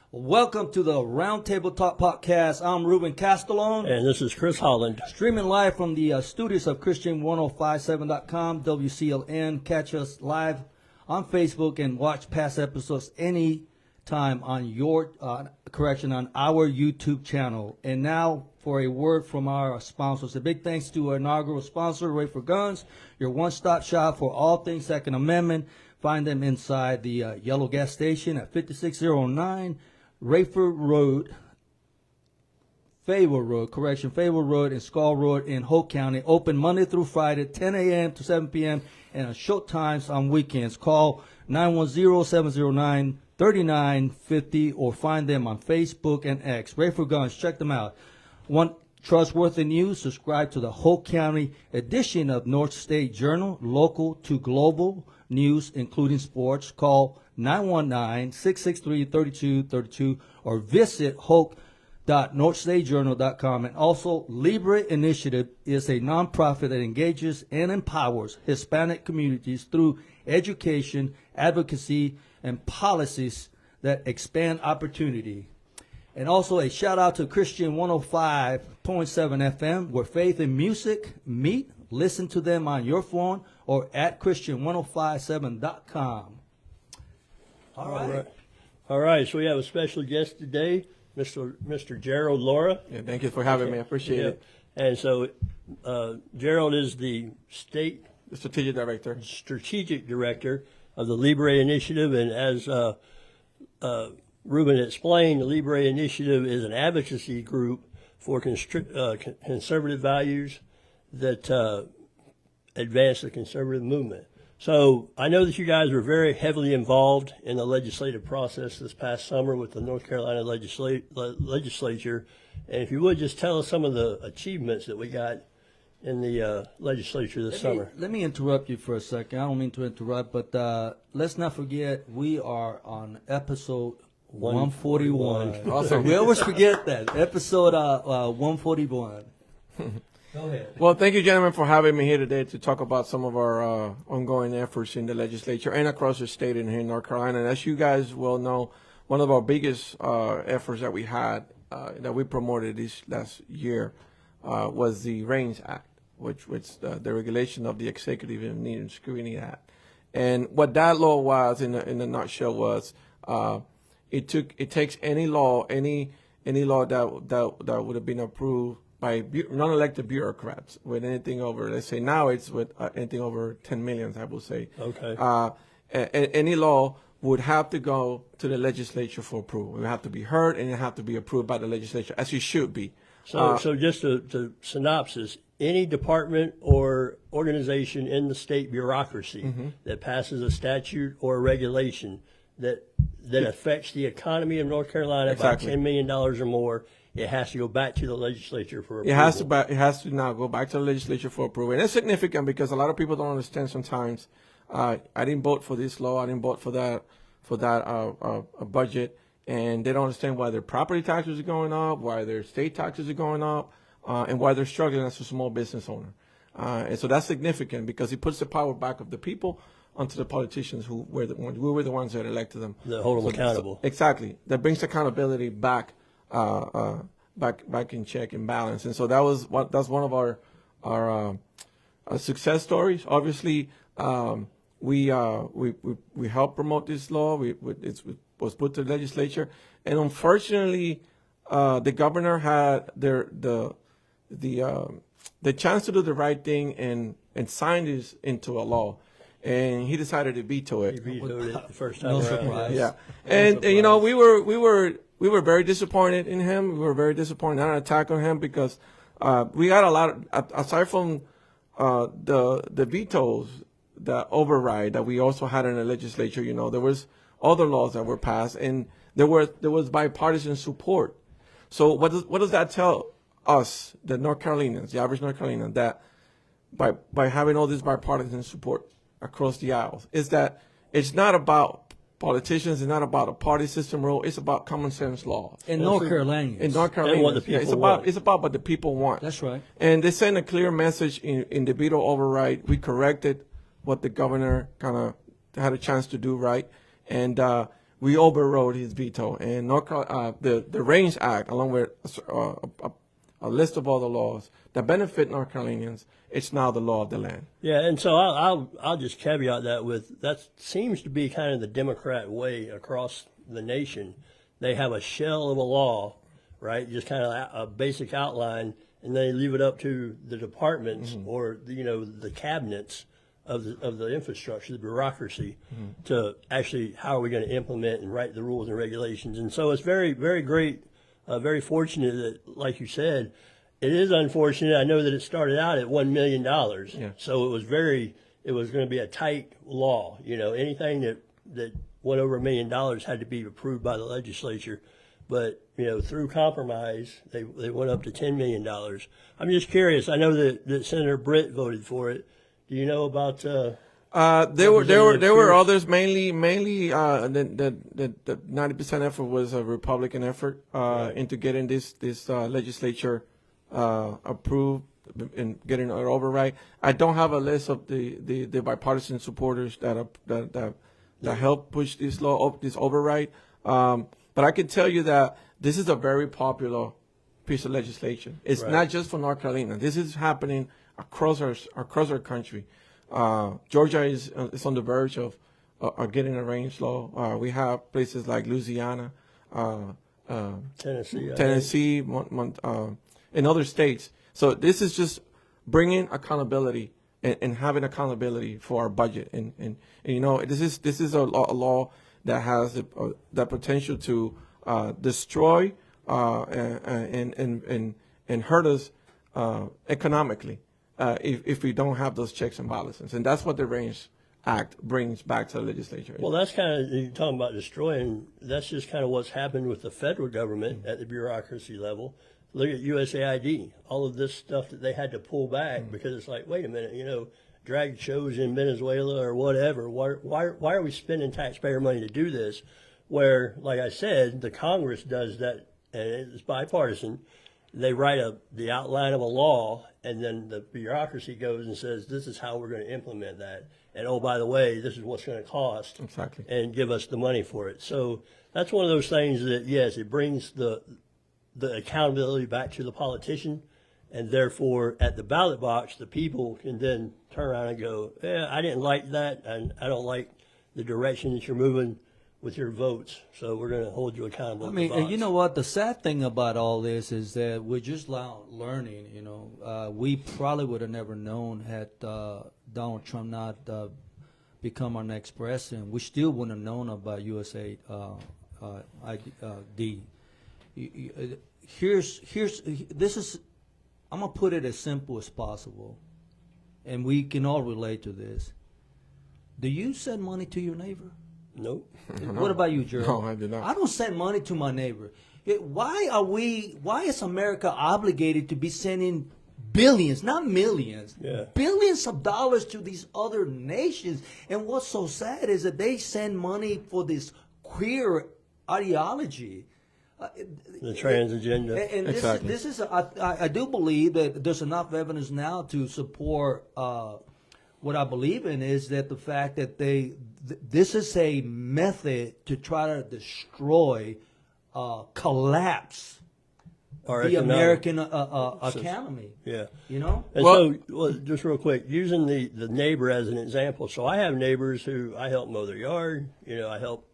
Welcome to the Roundtable Talk Podcast. I'm Ruben Castellone. And this is Chris Holland. Streaming live from the studios of Christian1057.com, WCLN. Catch us live on Facebook and watch past episodes anytime on on our YouTube channel. And now for a word from our sponsors. A big thanks to our inaugural sponsor, Ray for Guns, your one-stop shop for all things Second Amendment. Find them inside the yellow gas station at 5609 Rayford Road, Fayetteville Road and Skull Road in Hope County. Open Monday through Friday, 10 a.m. to 7 p.m. and on short times on weekends. Call 910-709-3950 or find them on Facebook and X. Rayford Guns, check them out. Want trustworthy news? Subscribe to the Hope County edition of North State Journal, local to global news, including sports. Call 919-663-3232 or visit hope.northstatejournal.com. And also, Libre Initiative is a nonprofit that engages and empowers Hispanic communities through education, advocacy, and policies that expand opportunity. And also a shout out to Christian 105.7 FM, where faith and music meet. Listen to them on your phone or at Christian1057.com. All right. So we have a special guest today, Mr. Gerald Laura. Yeah, thank you for having me. I appreciate it. And so Gerald is the Strategic Director of the Libre Initiative. And as Ruben explained, the Libre Initiative is an advocacy group for conservative values that advance the conservative movement. So I know that you guys were very heavily involved in the legislative process this past summer with the North Carolina legislature. And if you would just tell us some of the achievements that we got in the legislature this summer. Let me interrupt you for a second. I don't mean to interrupt, but let's not forget we are on episode 141. Awesome. We always forget that. Episode 141. Go ahead. Well, thank you, gentlemen, for having me here today to talk about some of our ongoing efforts in the legislature and across the state and here in North Carolina. And as you guys well know, one of our biggest efforts that we had, that we promoted this last year, was the REINS Act, which the regulation of the Executive and Need and Scrutiny Act. And what that law was, in a nutshell, was it takes any law that would have been approved by non-elected bureaucrats with anything over, let's say now it's with anything over 10 million, I will say. Okay. Any law would have to go to the legislature for approval. It would have to be heard and it have to be approved by the legislature, as it should be. So just to synopsis, any department or organization in the state bureaucracy that passes a statute or a regulation that affects the economy of North Carolina by $10 million or more, it has to go back to the legislature for approval. It has to now go back to the legislature for approval. And it's significant because a lot of people don't understand sometimes. I didn't vote for this law. I didn't vote for that budget. And they don't understand why their property taxes are going up, why their state taxes are going up, and why they're struggling as a small business owner. And so that's significant because it puts the power back of the people onto the politicians who were the ones that elected them. That hold them accountable. Exactly. That brings accountability back in check and balance. And so that's one of our success stories. Obviously, we helped promote this law. It was put to the legislature, and unfortunately, the governor had the chance to do the right thing and sign this into a law, and he decided to veto it. He vetoed it the first time No around. surprise. Yeah, and you know we were very disappointed in him. We were very disappointed, not an attack on him, because we got a lot of, aside from the vetoes, the override that we also had in the legislature. You know, there was other laws that were passed, and there was bipartisan support. So what does that tell us, the North Carolinians, the average North Carolinian, that by having all this bipartisan support across the aisles, is that it's not about politicians, it's not about a party system rule, it's about common sense laws. In North Carolina. In North Carolina. And what the people want. It's about what the people want. That's right. And they sent a clear message in the veto override. We corrected what the governor kind of had a chance to do right. And we overrode his veto, and the Range Act, along with a list of other laws that benefit North Carolinians, it's now the law of the land. Yeah, and so I'll just caveat that with that seems to be kind of the Democrat way across the nation. They have a shell of a law, right? Just kind of a basic outline, and they leave it up to the departments or the cabinets of the infrastructure, the bureaucracy, to actually how are we going to implement and write the rules and regulations. And so it's very, very great, very fortunate that, like you said, it is unfortunate. I know that it started out at $1 million, so it was going to be a tight law. Anything that went over $1 million had to be approved by the legislature. But through compromise, they went up to $10 million. I'm just curious. I know that Senator Britt voted for it. Do you know about? There were others. Mainly, the 90% effort was a Republican effort into getting this legislature approved and getting an override. I don't have a list of the bipartisan supporters that helped push this override. But I can tell you that this is a very popular piece of legislation. It's not just for North Carolina. This is happening across our country. Georgia is on the verge of getting a range law. We have places like Louisiana, Tennessee, and other states. So this is just bringing accountability and having accountability for our budget. And this is a law that has the potential to destroy and hurt us economically. If we don't have those checks and balances. And that's what the Range Act brings back to the legislature. Well, that's kind of, you're talking about destroying, that's just kind of what's happened with the federal government at the bureaucracy level. Look at USAID, all of this stuff that they had to pull back because it's like, wait a minute, drag shows in Venezuela or whatever. Why are we spending taxpayer money to do this? Where, like I said, the Congress does that, and it's bipartisan. They write the outline of a law, and then the bureaucracy goes and says, this is how we're going to implement that. And, oh, by the way, this is what's going to cost. Exactly. And give us the money for it. So that's one of those things that, yes, it brings the accountability back to the politician. And therefore, at the ballot box, the people can then turn around and go, I didn't like that, and I don't like the direction that you're moving with your votes, so we're going to hold you accountable. I mean, and you know what? The sad thing about all this is that we're just learning. We probably would have never known had Donald Trump not become our next president. We still wouldn't have known about USAID. I'm gonna put it as simple as possible, and we can all relate to this. Do you send money to your neighbor? Nope. What about you, Gerald? No, I do not. I don't send money to my neighbor. Why is America obligated to be sending billions, not millions, billions of dollars to these other nations? And what's so sad is that they send money for this queer ideology. The trans agenda. And Exactly. this is I do believe that there's enough evidence now to support what I believe in is that the fact that this is a method to try to destroy, collapse the American economy. Yeah. And so, just real quick, using the neighbor as an example. So I have neighbors who I help mow their yard. I help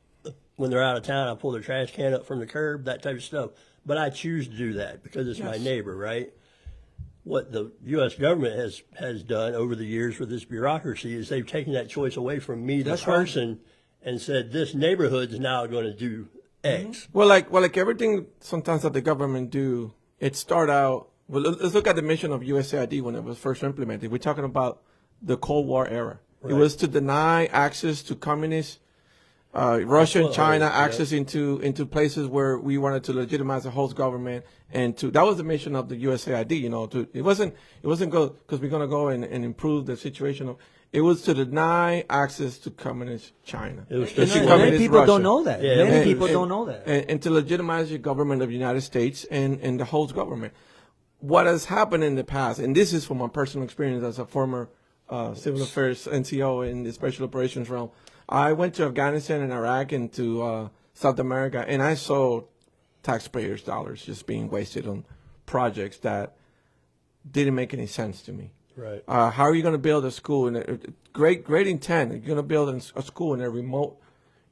when they're out of town. I pull their trash can up from the curb, that type of stuff. But I choose to do that because it's my neighbor, right? What the U.S. government has done over the years with this bureaucracy is they've taken that choice away from me, the person, and said this neighborhood's now going to do X. Well, like everything sometimes that the government do, it start out. Well, let's look at the mission of USAID when it was first implemented. We're talking about the Cold War era. Right. It was to deny access to communist Russia and China access into places where we wanted to legitimize the host government, and that was the mission of the USAID. It wasn't go because we're going to go and improve the situation. It was to deny access to communist China. Many people don't know that. Yeah, many people don't know that. And to legitimize the government of the United States and the host government. What has happened in the past, and this is from my personal experience as a former civil affairs NCO in the special operations realm. I went to Afghanistan and Iraq and to South America, and I saw taxpayers' dollars just being wasted on projects that didn't make any sense to me. Right. How are you going to build a school? Great intent. You're going to build a school in a remote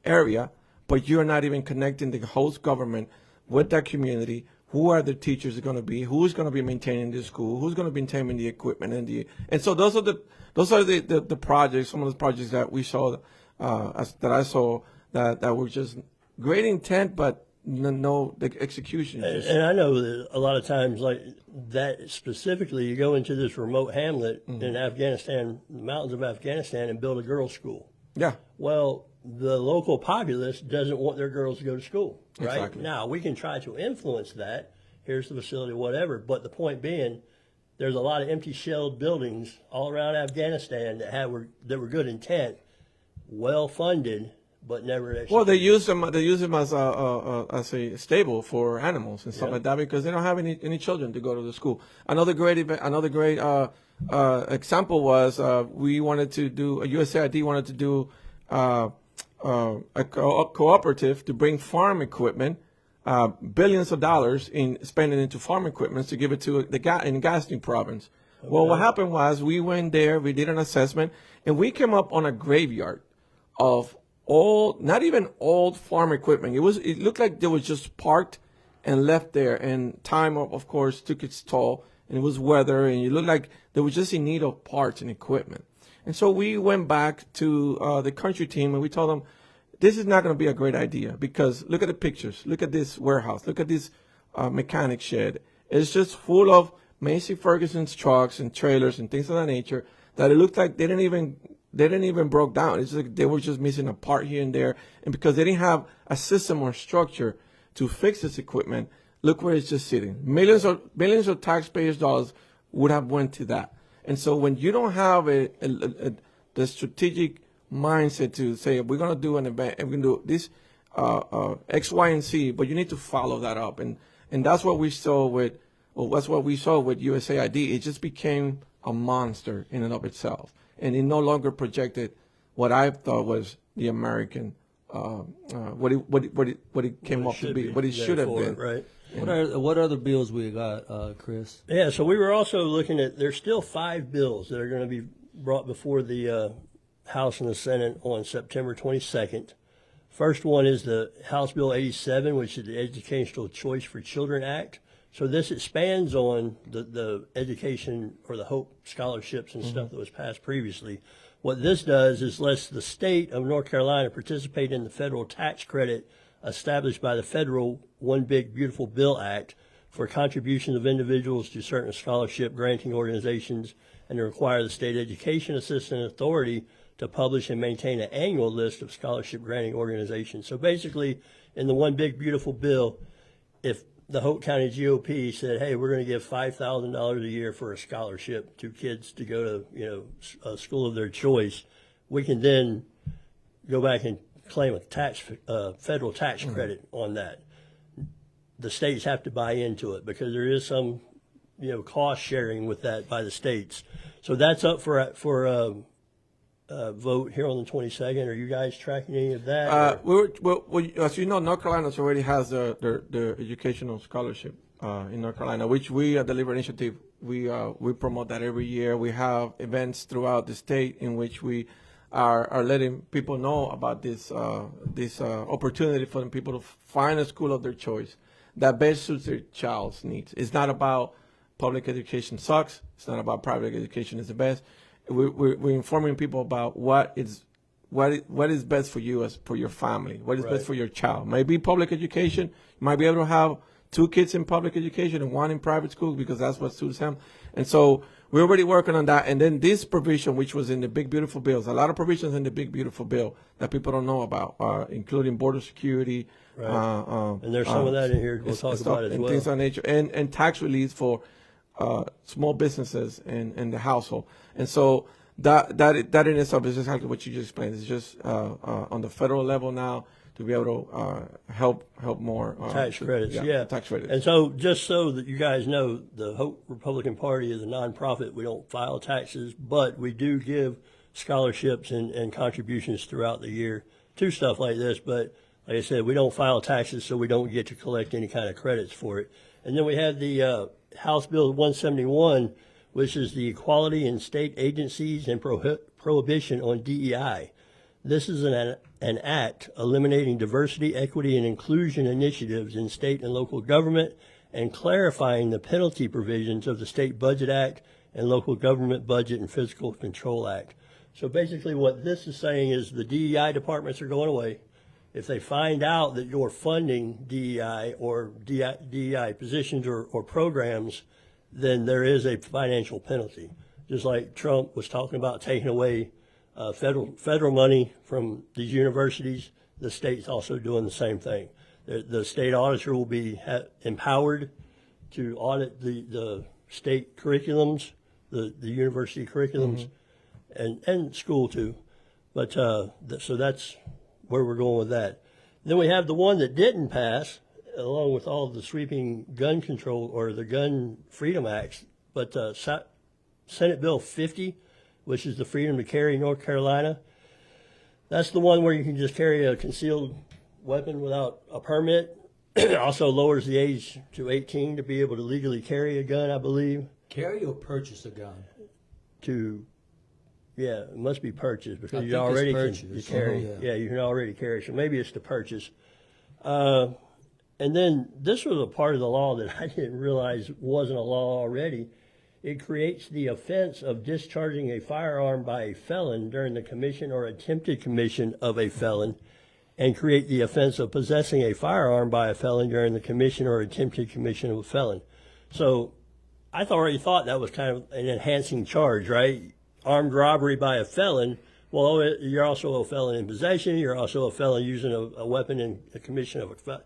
area, but you're not even connecting the host government with that community. Who are the teachers going to be? Who's going to be maintaining the school? Who's going to be maintaining the equipment and so those are the projects. Some of the projects that we saw, that I saw that were just great intent, but no the execution. And I know that a lot of times, like that specifically, you go into this remote hamlet in Afghanistan, the mountains of Afghanistan, and build a girls' school. Yeah. Well, the local populace doesn't want their girls to go to school, right? Exactly. Now, we can try to influence that. Here's the facility, whatever. But the point being, there's a lot of empty shelled buildings all around Afghanistan that were good intent, well funded, but never executed. Well, they use them as a stable for animals and stuff like that because they don't have any children to go to the school. Another great example was we wanted to do USAID wanted to do a cooperative to bring farm equipment, billions of dollars in spending into farm equipment to give it to in Gaston province. Okay. Well, what happened was we went there, we did an assessment, and we came up on a graveyard of not even old farm equipment. It looked like they was just parked and left there, and time of course took its toll, and it was weather, and it looked like they were just in need of parts and equipment. And so we went back to the country team and we told them, this is not going to be a great idea because look at the pictures. Look at this warehouse. Look at this mechanic shed. It's just full of Macy Ferguson's trucks and trailers and things of that nature that it looked like they didn't even broke down. It's like they were just missing a part here and there. And because they didn't have a system or structure to fix this equipment, look where it's just sitting. Millions of taxpayers' dollars would have went to that. And so when you don't have the strategic mindset to say, we're going to do an event, and we're going to do this X, Y, and Z, but you need to follow that up. And that's what we saw with USAID. It just became a monster in and of itself. And it no longer projected what I thought was the American, what it came up to be, what it should have been. Right. What other bills we got, Chris? Yeah, so we were also looking at, there's still 5 bills that are going to be brought before the House and the Senate on September 22nd. First one is the House Bill 87, which is the Educational Choice for Children Act. So this expands on the education or the Hope scholarships and stuff that was passed previously. What this does is lets the state of North Carolina participate in the federal tax credit established by the federal One Big Beautiful Bill Act for contributions of individuals to certain scholarship granting organizations, and to require the State Education Assistance Authority to publish and maintain an annual list of scholarship granting organizations. So basically, in the One Big Beautiful Bill, if the Hope County GOP said, hey, we're going to give $5,000 a year for a scholarship to kids to go to, a school of their choice, we can then go back and claim a federal tax credit on that. The states have to buy into it because there is some, cost sharing with that by the states. So that's up for vote here on the 22nd. Are you guys tracking any of that? As you know, North Carolina already has the educational scholarship in North Carolina, which we at the Labor Initiative we promote that every year. We have events throughout the state in which we are letting people know about this opportunity for people to find a school of their choice that best suits their child's needs. It's not about public education sucks. It's not about private education is the best. We're informing people about what is best for you for your family, what is best for your child. Maybe public education. You might be able to have 2 kids in public education and 1 in private school because that's what suits them. And so we're already working on that. And then this provision, which was in the Big Beautiful Bills, a lot of provisions in the Big Beautiful Bill that people don't know about, including border security. Right. And there's some of that in here we'll talk about as and well. Things of that nature. And tax relief for small businesses and the household. And so that in itself is exactly what you just explained. It's just on the federal level now to be able to help more tax credits. Yeah, tax credits. And so just so that you guys know, the Hope Republican Party is a nonprofit. We don't file taxes, but we do give scholarships and contributions throughout the year to stuff like this. But like I said, we don't file taxes, so we don't get to collect any kind of credits for it. And then we have the House Bill 171, which is the Equality in State Agencies and Prohibition on DEI. This is an act eliminating diversity, equity, and inclusion initiatives in state and local government and clarifying the penalty provisions of the State Budget Act and Local Government Budget and Fiscal Control Act. So basically what this is saying is the DEI departments are going away. If they find out that you're funding DEI or DEI positions or programs, then there is a financial penalty. Just like Trump was talking about taking away federal money from these universities, the state's also doing the same thing. The state auditor will be empowered to audit the state curriculums, the university curriculums, and school too. But so that's where we're going with that. Then we have the one that didn't pass, along with all of the sweeping gun control or the gun freedom acts. But Senate Bill 50, which is the Freedom to Carry North Carolina, that's the one where you can just carry a concealed weapon without a permit. Also lowers the age to 18 to be able to legally carry a gun, I believe. Carry or purchase a gun? Yeah, it must be purchased because I you think already it's can purchased. carry. Oh, yeah, you can already carry. So maybe it's to purchase. And then this was a part of the law that I didn't realize wasn't a law already. It creates the offense of discharging a firearm by a felon during the commission or attempted commission of a felon, and create the offense of possessing a firearm by a felon during the commission or attempted commission of a felon. So I already thought that was kind of an enhancing charge, right? Armed robbery by a felon. Well, you're also a felon in possession. You're also a felon using a weapon in the commission of a felon.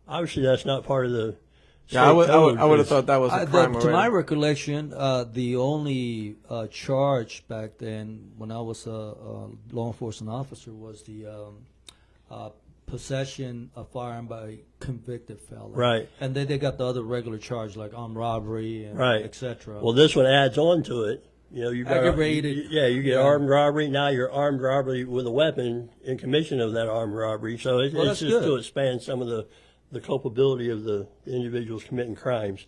Obviously, that's not part of the. Yeah, I would have thought that was a crime To already. my recollection, the only charge back then, when I was a law enforcement officer, was the possession of firearm by a convicted felon. Right. And then they got the other regular charge like armed robbery and Right. etc. Well, this one adds on to it. You know, you got Aggravated. you get armed robbery. Now you're armed robbery with a weapon in commission of that armed robbery. So it's that's just good. to expand some of the culpability of the individuals committing crimes.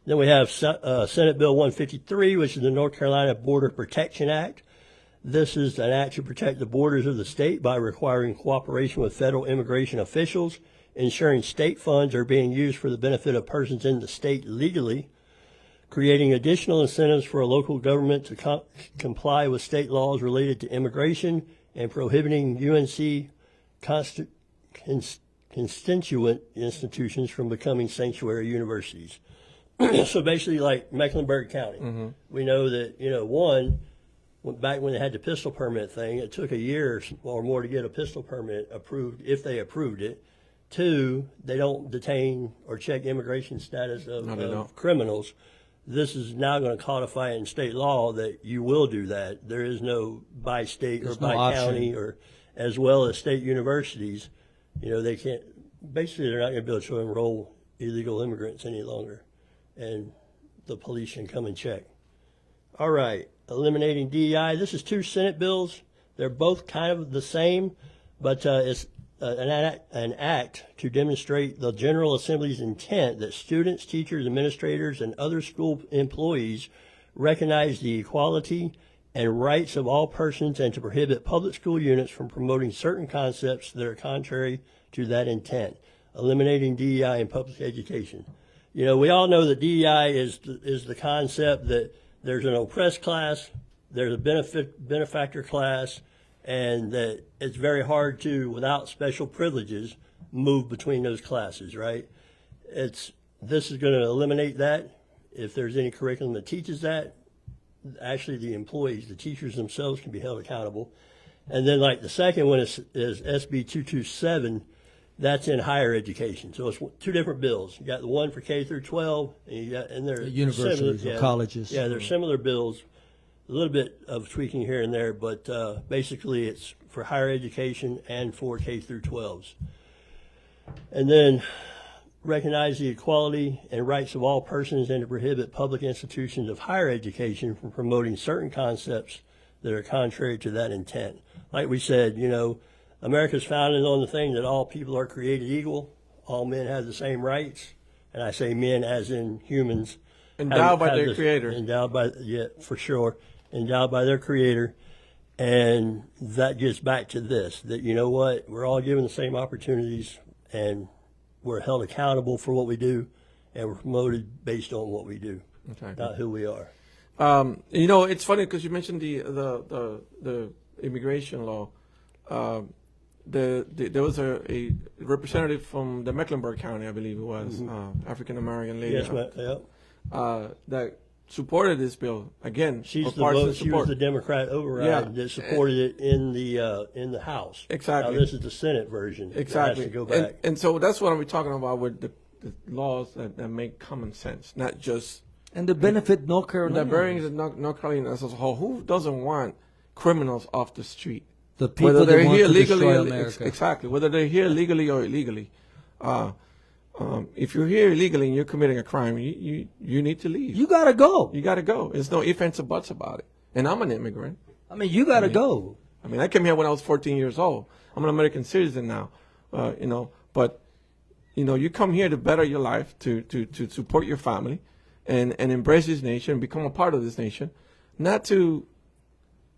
Then we have Senate Bill 153, which is the North Carolina Border Protection Act. This is an act to protect the borders of the state by requiring cooperation with federal immigration officials, ensuring state funds are being used for the benefit of persons in the state legally, creating additional incentives for a local government to comply with state laws related to immigration, and prohibiting UNC constituent institutions from becoming sanctuary universities. So basically, like Mecklenburg County, we know that, back when they had the pistol permit thing, it took a year or more to get a pistol permit approved, if they approved it. 2, they don't detain or check immigration status of criminals. This is now going to codify in state law that you will do that. There is no by state or by county, or as well as state universities. They can't, basically they're not going to be able to enroll illegal immigrants any longer, and the police can come and check. All right, eliminating DEI. This is 2 Senate bills. They're both kind of the same, but it's an act to demonstrate the General Assembly's intent that students, teachers, administrators, and other school employees recognize the equality and rights of all persons, and to prohibit public school units from promoting certain concepts that are contrary to that intent. Eliminating DEI in public education. We all know that DEI is the concept that there's an oppressed class, there's a benefactor class, and that it's very hard to, without special privileges, move between those classes, right? This is going to eliminate that. If there's any curriculum that teaches that, actually the employees, the teachers themselves, can be held accountable. And then like the second one is SB 227. That's in higher education. So it's 2 different bills. You got the one for K through 12, and they're universities similar, or colleges. Yeah, they're similar bills. A little bit of tweaking here and there, but basically it's for higher education and for K through 12s. And then recognize the equality and rights of all persons, and to prohibit public institutions of higher education from promoting certain concepts that are contrary to that intent. Like we said, America's founded on the thing that all people are created equal, all men have the same rights, and I say men as in humans. Endowed by their creator. Endowed by, for sure, endowed by their creator. And that gets back to this, that you know what, we're all given the same opportunities, and we're held accountable for what we do, and we're promoted based on what we do, not who we are. It's funny because you mentioned the immigration law. There was a representative from the Mecklenburg County, I believe it was, African American lady. Yes, ma'am. Yep. That supported this bill again. She was the Democrat override that supported it in the House. Exactly. Now this is the Senate version. Exactly. It has to go back. And so that's what I'm talking about with the laws that make common sense, not just. And the benefit North Carolina. The bearings of North Carolina as a whole. Who doesn't want criminals off the street? The people whether they're here legally, exactly. Whether they're here legally or illegally. If you're here illegally and you're committing a crime, you need to leave. You gotta go. You gotta go. There's no ifs, ands, or buts about it. And I'm an immigrant. I mean, you gotta go. I came here when I was 14 years old. I'm an American citizen now. But you come here to better your life, to support your family, and embrace this nation, become a part of this nation, not to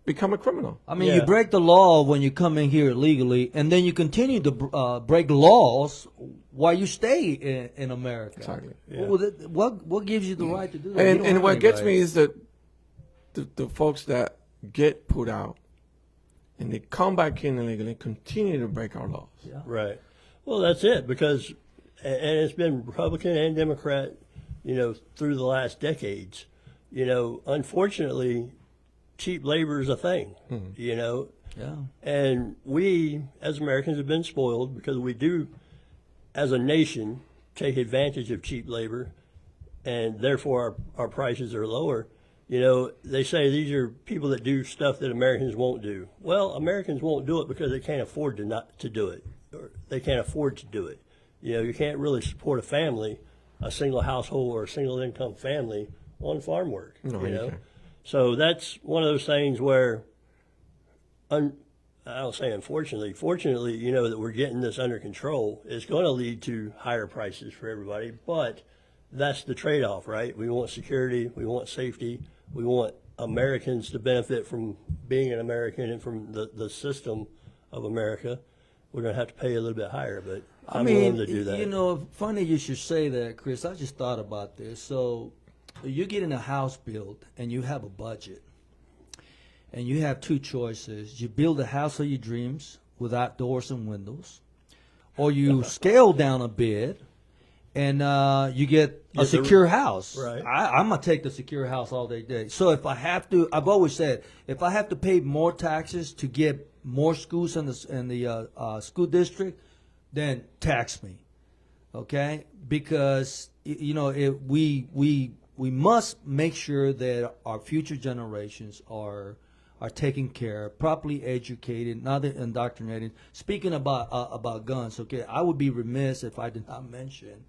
become a criminal. I mean, you break the law when you come in here illegally, and then you continue to break laws while you stay in America. Exactly. Yeah. What gives you the right to do that? And what gets me is that the folks that get put out and they come back in illegally continue to break our laws. Yeah. Right. Well, that's it, because and it's been Republican and Democrat, through the last decades. Unfortunately, cheap labor is a thing, Yeah. And we, as Americans, have been spoiled because we do, as a nation, take advantage of cheap labor, and therefore our prices are lower. They say these are people that do stuff that Americans won't do. Well, Americans won't do it because they can't afford to do it, or they can't afford to do it. You can't really support a family, a single household or a single income family, on farm work. No, you can't. So that's one of those things where, I don't say unfortunately, fortunately, that we're getting this under control. It's going to lead to higher prices for everybody, but that's the trade-off, right? We want security, we want safety, we want Americans to benefit from being an American and from the system of America. We're going to have to pay a little bit higher, but I'm willing to do that. Funny you should say that, Chris. I just thought about this. So you're getting a house built and you have a budget, and you have two choices. You build the house of your dreams without doors and windows, or you scale down a bit and you get a secure house. Right. I'm going to take the secure house all day. So if I have to, I've always said, if I have to pay more taxes to get more schools in the school district, then tax me, okay? Because we must make sure that our future generations are taken care of, properly educated, not indoctrinated. Speaking about guns, okay, I would be remiss if I did not mention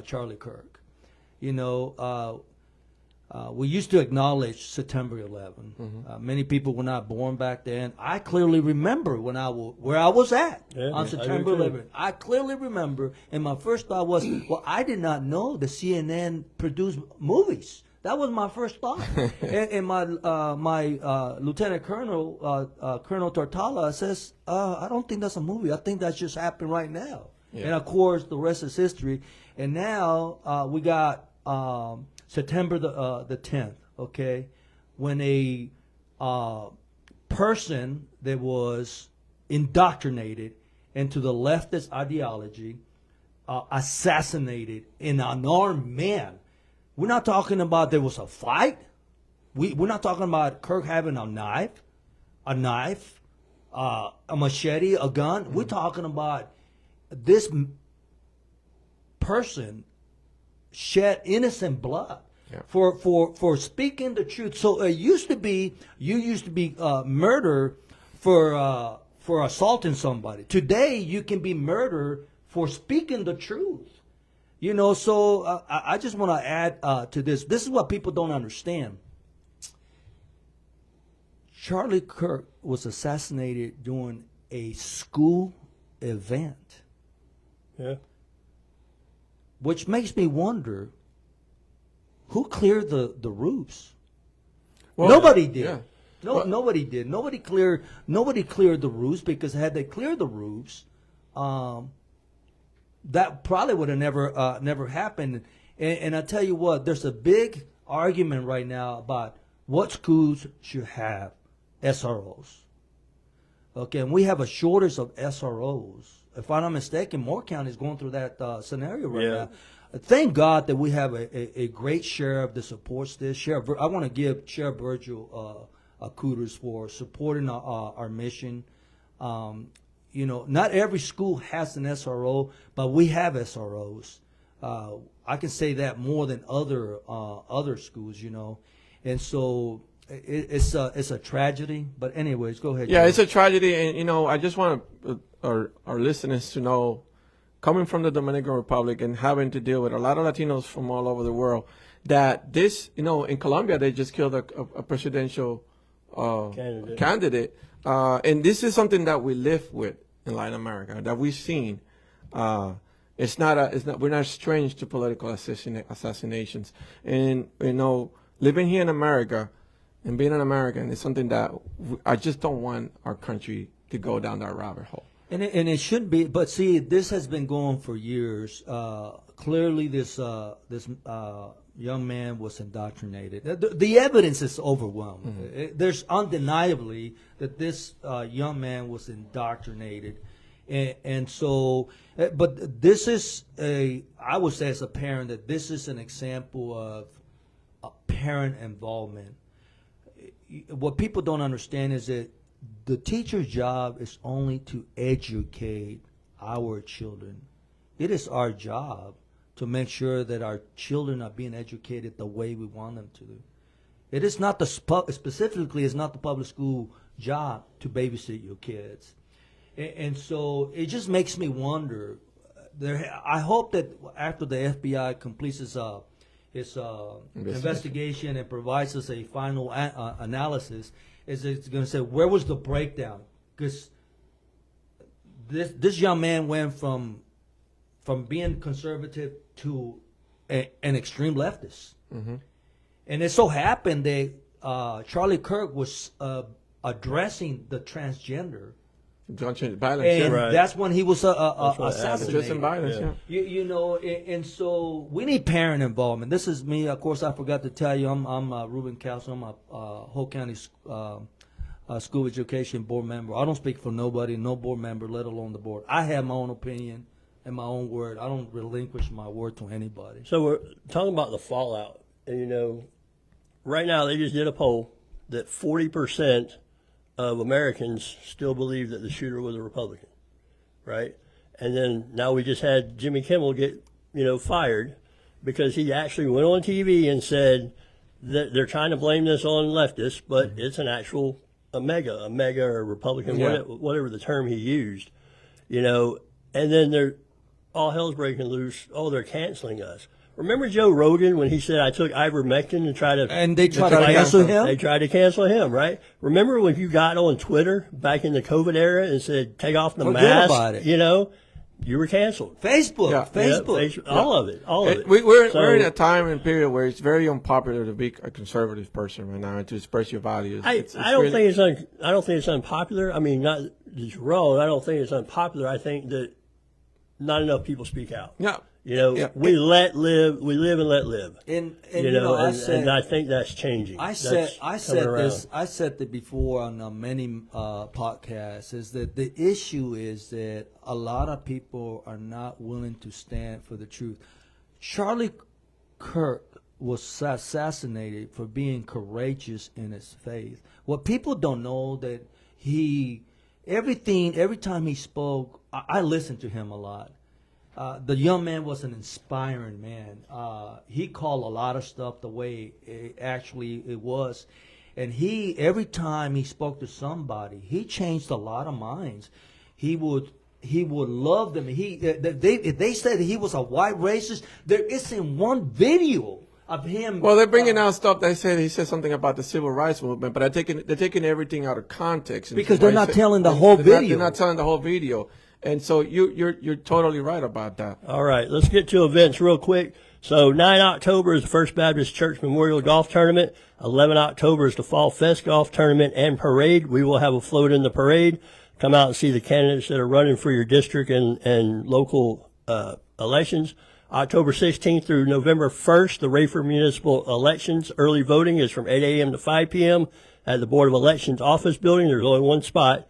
Charlie Kirk. We used to acknowledge September 11. Many people were not born back then. I clearly remember where I was at on September 11. I clearly remember, and my first thought was, well, I did not know the CNN produced movies. That was my first thought. and my Lieutenant Colonel, Colonel Tortala says, I don't think that's a movie. I think that's just happened right now. Yeah. And of course, the rest is history. And now we got September the 10th, okay, when a person that was indoctrinated into the leftist ideology assassinated an unarmed man. We're not talking about there was a fight. We're not talking about Kirk having a knife, a machete, a gun. Mm-hmm. We're talking about this person shed innocent blood for speaking the truth. So it used to be you used to be murdered for assaulting somebody. Today you can be murdered for speaking the truth. So I just want to add to this. This is what people don't understand. Charlie Kirk was assassinated during a school event, Yeah. which makes me wonder who cleared the roofs. Well, Nobody did. yeah. No, nobody did. Nobody cleared the roofs, because had they cleared the roofs, that probably would have never happened. And I tell you what, there's a big argument right now about what schools should have SROs. Okay, and we have a shortage of SROs. If I'm not mistaken, Moore County is going through that scenario right Yeah. now. Thank God that we have a great sheriff that supports this. I want to give Sheriff Virgil kudos for supporting our mission. Not every school has an SRO, but we have SROs. I can say that more than other schools, and so it's a tragedy. But anyways, go ahead. Yeah, Joe. it's a tragedy, and I just want our listeners to know, coming from the Dominican Republic and having to deal with a lot of Latinos from all over the world, that this, in Colombia they just killed a presidential candidate, and this is something that we live with in Latin America, that we've seen. We're not strange to political assassinations, and living here in America and being an American is something that I just don't want our country to go down that rabbit hole. And it shouldn't be, but see, this has been going for years. Clearly, this young man was indoctrinated. The evidence is overwhelming. Mm-hmm. There's undeniably that this young man was indoctrinated, and so. But this is I would say as a parent that this is an example of parent involvement. What people don't understand is that the teacher's job is only to educate our children. It is our job to make sure that our children are being educated the way we want them to. It is not specifically, it's not the public school job to babysit your kids. And so it just makes me wonder. I hope that after the FBI completes its investigation and provides us a final analysis, it's going to say, where was the breakdown? Because this young man went from being conservative to an extreme leftist. Mm-hmm. And it so happened that Charlie Kirk was addressing the transgender. Violence, And right. that's when he was what assassinated. Just in violence, yeah. And so we need parent involvement. This is me. Of course, I forgot to tell you, I'm Ruben Castle. I'm a Whole County School Education Board member. I don't speak for nobody, no board member, let alone the board. I have my own opinion and my own word. I don't relinquish my word to anybody. So we're talking about the fallout, and right now they just did a poll that 40% of Americans still believe that the shooter was a Republican, right? And then now we just had Jimmy Kimmel get, fired because he actually went on TV and said that they're trying to blame this on leftists, but it's an actual a mega or Republican, Yeah. whatever the term he used, and then all hell's breaking loose. Oh, they're canceling us. Remember Joe Rogan when he said, I took ivermectin to try to... And they tried to cancel him? They tried to cancel him, right? Remember when you got on Twitter back in the COVID era and said, take off the Forget mask? about it. You were canceled. Facebook. Yeah. Facebook. Yeah, all of it. We're in a time and period where it's very unpopular to be a conservative person right now and to express your values. I don't think it's unpopular. I mean, not that it's wrong. I don't think it's unpopular. I think that not enough people speak out. Yeah. We live and let live. And I think that's changing. I said that before on many podcasts, is that the issue is that a lot of people are not willing to stand for the truth. Charlie Kirk was assassinated for being courageous in his faith. What people don't know that every time he spoke, I listened to him a lot. The young man was an inspiring man. He called a lot of stuff the way it was. And every time he spoke to somebody, he changed a lot of minds. He would love them. If they said that he was a white racist, there isn't one video of him. Well, they're bringing out stuff. He said something about the civil rights movement, but they're taking everything out of context. Because they're not telling the whole video. They're not telling the whole video, and so you're totally right about that. All right, let's get to events real quick. So 9 October is the First Baptist Church Memorial Golf Tournament. 11 October is the Fall Fest Golf Tournament and Parade. We will have a float in the parade. Come out and see the candidates that are running for your district and local elections. October 16th through November 1st, the Rayford Municipal Elections. Early voting is from 8 a.m. to 5 p.m. at the Board of Elections office building. There's only one spot.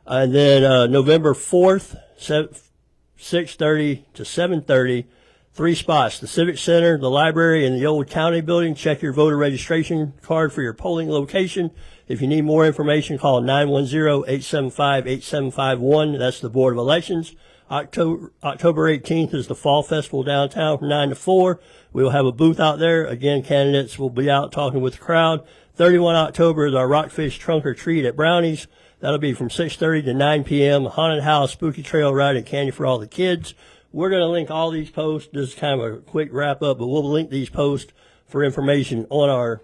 And then November 4th, 6:30 to 7:30, 3 spots: the Civic Center, the library, and the old county building. Check your voter registration card for your polling location. If you need more information, call 910-875-8751. That's the Board of Elections. October 18th is the Fall Festival downtown from 9 to 4. We will have a booth out there. Again, candidates will be out talking with the crowd. 31 October is our Rockfish Trunk or Treat at Brownies. That'll be from 6:30 to 9 p.m. Haunted House, Spooky Trail Ride, and candy for all the kids. We're going to link all these posts. This is kind of a quick wrap up, but we'll link these posts for information on our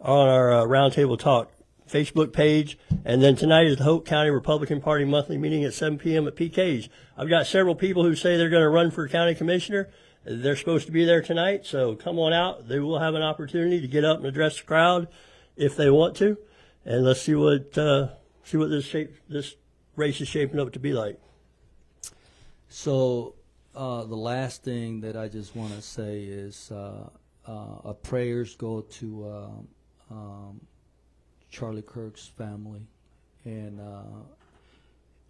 Roundtable Talk Facebook page. And then tonight is the Hope County Republican Party monthly meeting at 7 p.m. at PK's. I've got several people who say they're going to run for county commissioner. They're supposed to be there tonight, so come on out. They will have an opportunity to get up and address the crowd if they want to. And let's see what this race is shaping up to be like. So the last thing that I just want to say is our prayers go to Charlie Kirk's family. And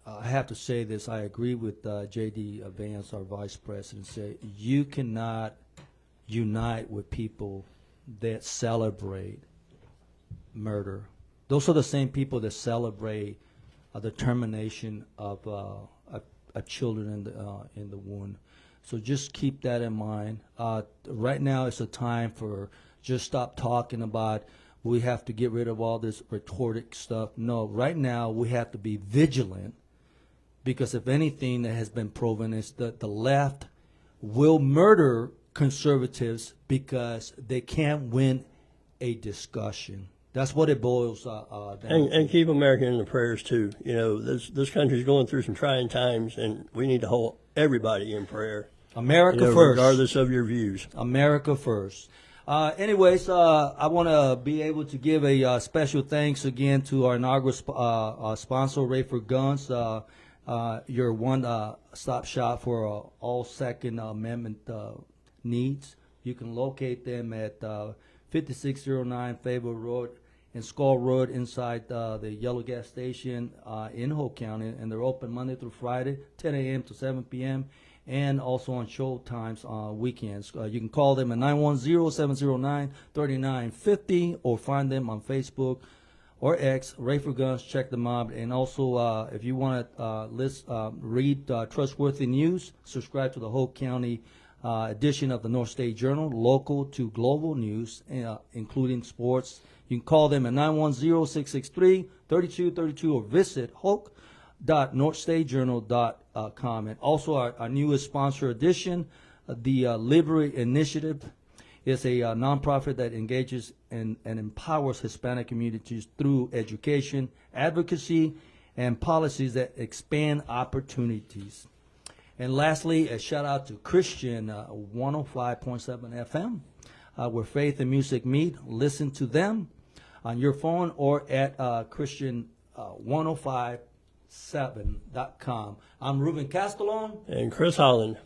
I have to say this, I agree with J.D. Vance, our vice president, say you cannot unite with people that celebrate murder. Those are the same people that celebrate the termination of children in the womb. So just keep that in mind. Right now it's a time for just stop talking about we have to get rid of all this rhetoric stuff. No, right now we have to be vigilant, because if anything that has been proven is that the left will murder conservatives because they can't win a discussion. That's what it boils down to. And keep America in the prayers too. You know, this country's going through some trying times, and we need to hold everybody in prayer. America first. Regardless of your views. America first. Anyways, I want to be able to give a special thanks again to our inaugural sponsor, Rayford Guns. Your one-stop shop for all Second Amendment needs. You can locate them at 5609 Fayetteville Road and Skull Road inside the Yellow Gas Station in Hope County. And they're open Monday through Friday, 10 a.m. to 7 p.m. and also on show times on weekends. You can call them at 910-709-3950 or find them on Facebook or X, Rayford Guns. Check them out. And also, if you want to read trustworthy news, subscribe to the Hope County edition of the North State Journal, local to global news, including sports. You can call them at 910-663-3232 or visit hoke.northstatejournal.com. And also our newest sponsor edition, the Liberty Initiative, is a nonprofit that engages and empowers Hispanic communities through education, advocacy, and policies that expand opportunities. And lastly, a shout out to Christian 105.7 FM, where faith and music meet. Listen to them on your phone or at Christian1057.com. I'm Ruben Castellon. And Chris Holland.